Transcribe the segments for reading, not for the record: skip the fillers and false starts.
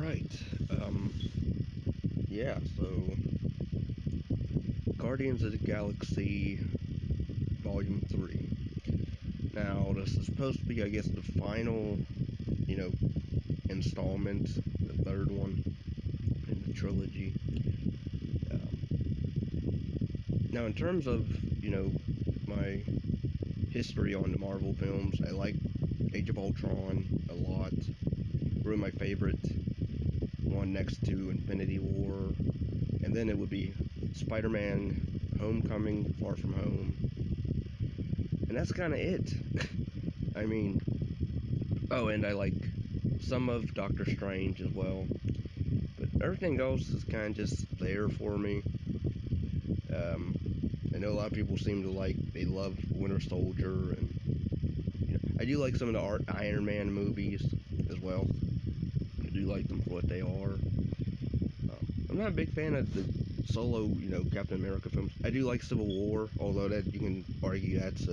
Alright, yeah, so Guardians of the Galaxy Volume 3. Now, this is supposed to be, I guess, the final, installment, the third one in the trilogy. Now, in terms of, my history on the Marvel films, I like Age of Ultron a lot. Really my favorite one next to Infinity War. And then it would be Spider-Man, Homecoming, Far From Home. And that's kind of it. I mean, oh, and I like some of Doctor Strange as well. But everything else is kind of just there for me. I know a lot of people seem to they love Winter Soldier, and I do like some of the Iron Man movies as well. I do like them for what they are. I'm not a big fan of the solo, Captain America films. I do like Civil War, although that you can argue that's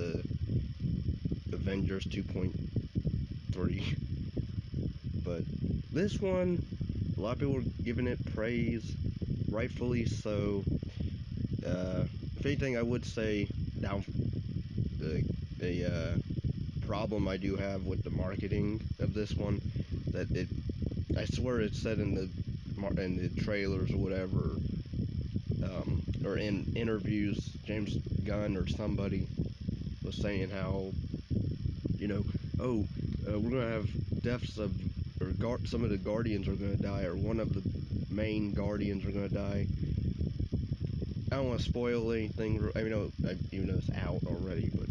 Avengers 2.3. But this one, a lot of people are giving it praise, rightfully so. If anything, I would say now a problem I do have with the marketing of this one, that I swear it said in the trailers or whatever, or in interviews, James Gunn or somebody was saying how, we're gonna have deaths of, or some of the Guardians are gonna die, or one of the main Guardians are gonna die. I don't want to spoil anything. Even though it's out already, but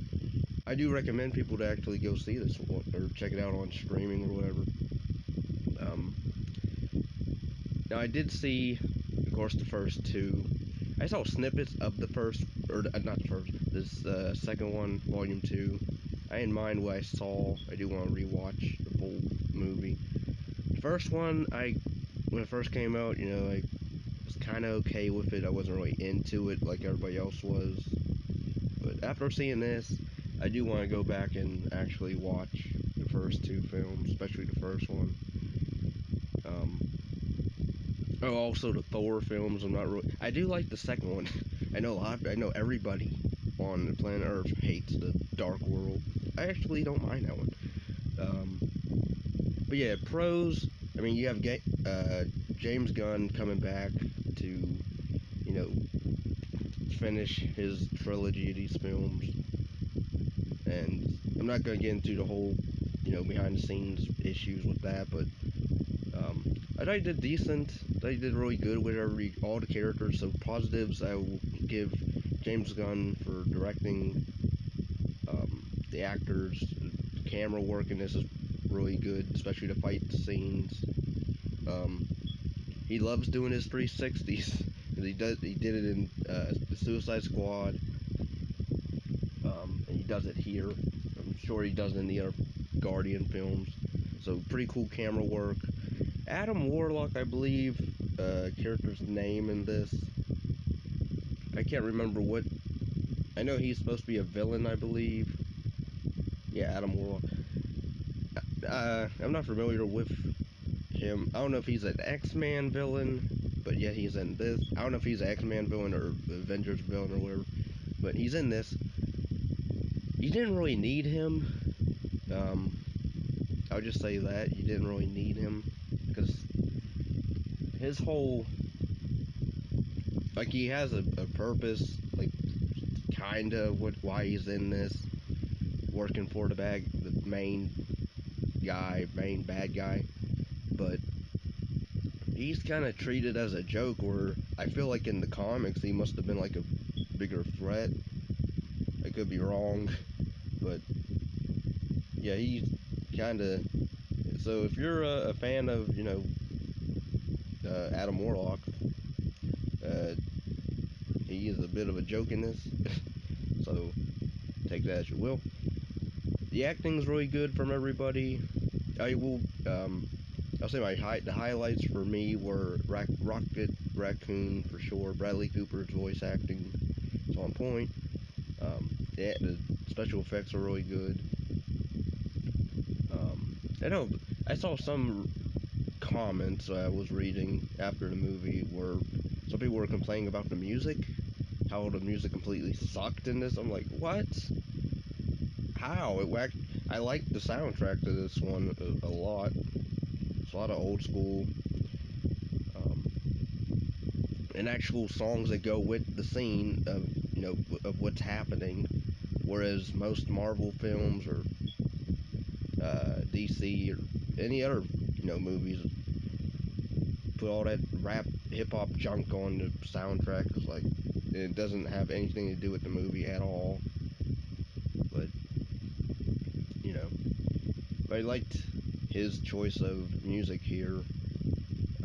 I do recommend people to actually go see this one or check it out on streaming or whatever. Now I did see, of course, the first two. I saw snippets of the first, or not the first, this second one, Volume 2. I didn't mind what I saw. I do want to rewatch the full movie. The first one, when it first came out, I was kind of okay with it. I wasn't really into it like everybody else was. But after seeing this, I do want to go back and actually watch the first two films, especially the first one. Also the Thor films. I do like the second one. I know everybody on the planet Earth hates the Dark World. I actually don't mind that one. But yeah, pros. I mean, you have James Gunn coming back to, finish his trilogy of these films. And I'm not going to get into the whole, behind the scenes issues with that, but I thought he did decent. I thought he did really good with all the characters. So positives, I will give James Gunn for directing. The actors, the camera work in this is really good, especially the fight scenes. He loves doing his 360s. He did it in the Suicide Squad. And he does it here. I'm sure he does it in the other Guardian films. So pretty cool camera work. Adam Warlock, I believe, character's name in this. I can't remember what. I know he's supposed to be a villain, I believe. Yeah, Adam Warlock. I'm not familiar with him. I don't know if he's an X-Man villain, but yeah, he's in this. I don't know if he's an X-Man villain or Avengers villain or whatever, but he's in this. You didn't really need him. I'll just say that you didn't really need him, because his whole, he has a purpose, kinda why he's in this, working for the main bad guy, but he's kind of treated as a joke, where I feel like in the comics he must have been like a bigger threat. I could be wrong, but yeah, he's kind of. So if you're a fan of Adam Warlock, he is a bit of a joke in this. So take that as you will. The acting's really good from everybody. I will. I'll say the highlights for me were Rocket Raccoon for sure. Bradley Cooper's voice acting is on point. The special effects are really good. I saw some comments I was reading after the movie were some people were complaining about the music, how the music completely sucked in this. I'm like, what? How? I like the soundtrack to this one a lot. It's a lot of old school um, and actual songs that go with the scene of of what's happening. Whereas most Marvel films or DC or any other movies put all that rap hip hop junk on the soundtrack. It's like it doesn't have anything to do with the movie at all. But you know, I liked his choice of music here.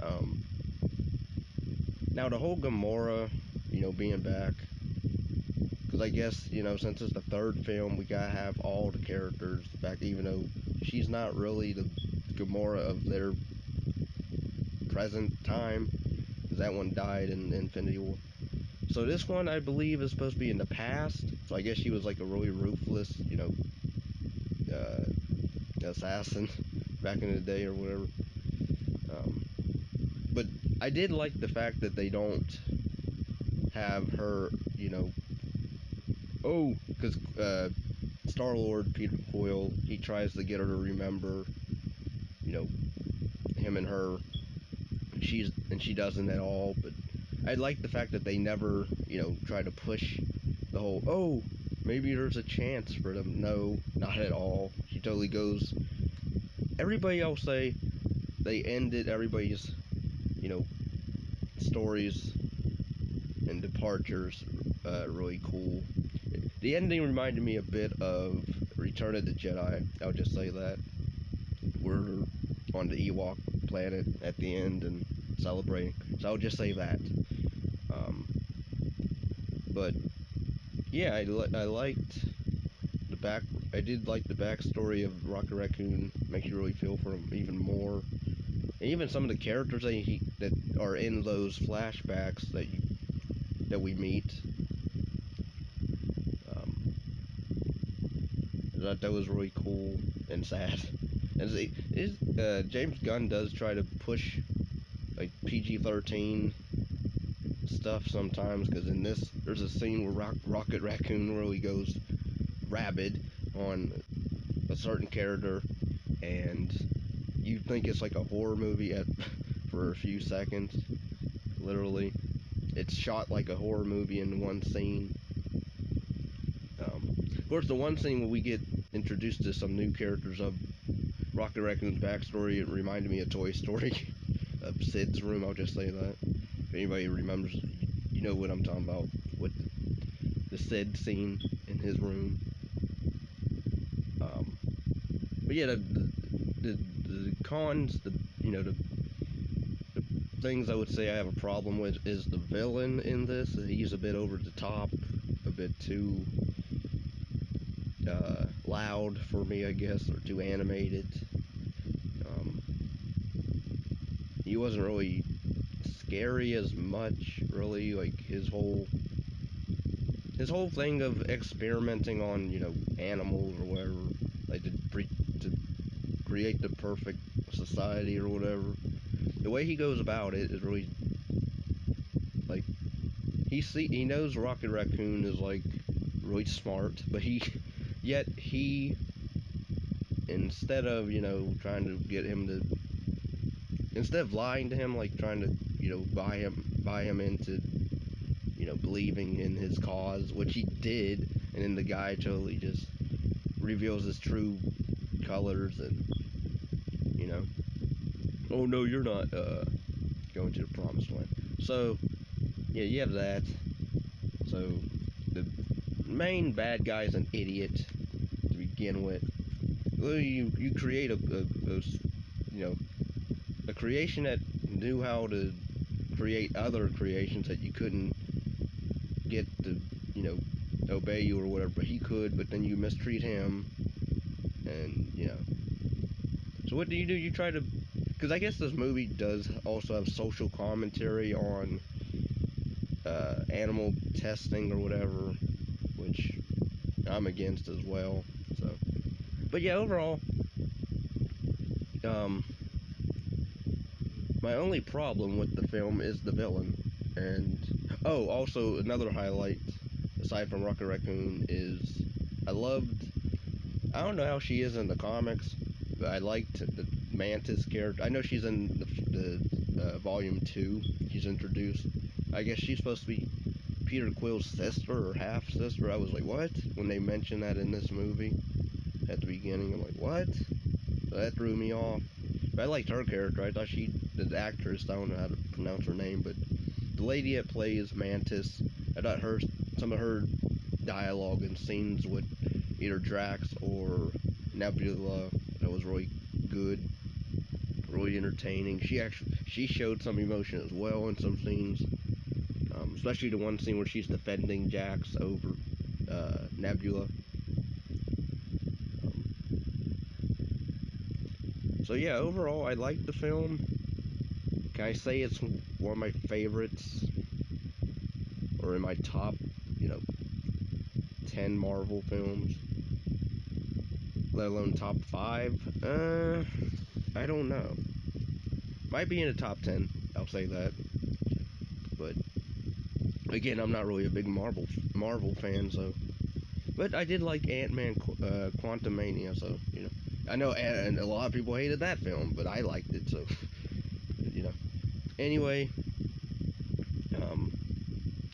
Um, Now the whole Gamora, being back, because I guess since it's the third film, we gotta have all the characters back, even though she's not really the Gamora of their present time, because that one died in Infinity War. So this one, I believe, is supposed to be in the past. So I guess she was like a really ruthless, uh, assassin back in the day or whatever. But I did like the fact that they don't have her, because Star-Lord, Peter Quill, he tries to get her to remember, you know, him and her. She doesn't at all. But I like the fact that they never, try to push the whole, maybe there's a chance for them. No, not at all. She totally goes. Everybody else say they ended everybody's, you know, stories and departures really cool. The ending reminded me a bit of Return of the Jedi. I'll just say that. We're on the Ewok planet at the end and celebrating. So I'll just say that. Um, but yeah, I liked the back. I did like the backstory of Rocket Raccoon. Makes you really feel for him even more. And even some of the characters that are in those flashbacks that we meet. Um, that was really cool and sad. And James Gunn does try to push like PG-13 stuff sometimes, because in this there's a scene where Rocket Raccoon really goes rabid on a certain character, and you think it's like a horror movie for a few seconds. Literally, it's shot like a horror movie in one scene. Of course, the one scene where we get introduced to some new characters of Rocket Raccoon's backstory, it reminded me of Toy Story, of Sid's room. I'll just say that. If anybody remembers, you know what I'm talking about. With the Sid scene in his room. But yeah, the cons, the things I would say I have a problem with is the villain in this. He's a bit over the top, a bit too loud for me, I guess, or too animated. Um, he wasn't really scary as much, really. Like his whole thing of experimenting on animals or whatever, like to create the perfect society or whatever. The way he goes about it is really like he knows Rocket Raccoon is like really smart, but he instead of trying to get him to, instead of lying to him, like trying to buy him into believing in his cause, which he did, and then the guy totally just reveals his true colors, and oh no, you're not going to the promised land. So yeah, you have that. So the main bad guy is an idiot to begin with. Well, you create a creation that knew how to create other creations that you couldn't get to obey you or whatever, but he could. But then you mistreat him, and so what do? You try to, because I guess this movie does also have social commentary on animal testing or whatever, which I'm against as well. So, but yeah, overall, um, My only problem with the film is the villain. And oh, also another highlight aside from Rocket Raccoon is I loved. I don't know how she is in the comics, but I liked the Mantis character. I know she's in the volume 2. She's introduced. I guess she's supposed to be Peter Quill's sister or half sister. I was like, what? When they mentioned that in this movie at the beginning, I'm like, what? So that threw me off. But I liked her character. I thought the actress, I don't know how to pronounce her name, but the lady that plays Mantis, I thought some of her dialogue and scenes with either Drax or Nebula, that was really good, really entertaining. She showed some emotion as well in some scenes, especially the one scene where she's defending Jax over Nebula. So yeah, overall, I liked the film. Can I say it's one of my favorites, or in my top, you know, 10 Marvel films, let alone top 5? I don't know. Might be in the top 10, I'll say that. But again, I'm not really a big Marvel fan, so. But I did like Ant-Man Quantumania, so, you know. I know, and a lot of people hated that film, but I liked it, so, you know. Anyway,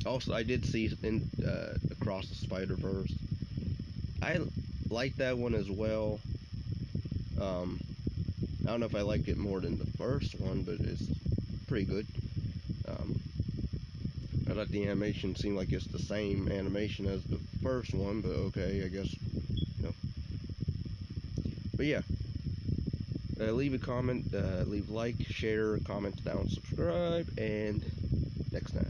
also, I did see Across the Spider-Verse. I like that one as well. I don't know if I like it more than the first one, but it's pretty good. Um, I thought the animation seemed like it's the same animation as the first one, but okay, I guess, you know. But yeah, leave a comment, leave a like, share, comment down, subscribe, and next time.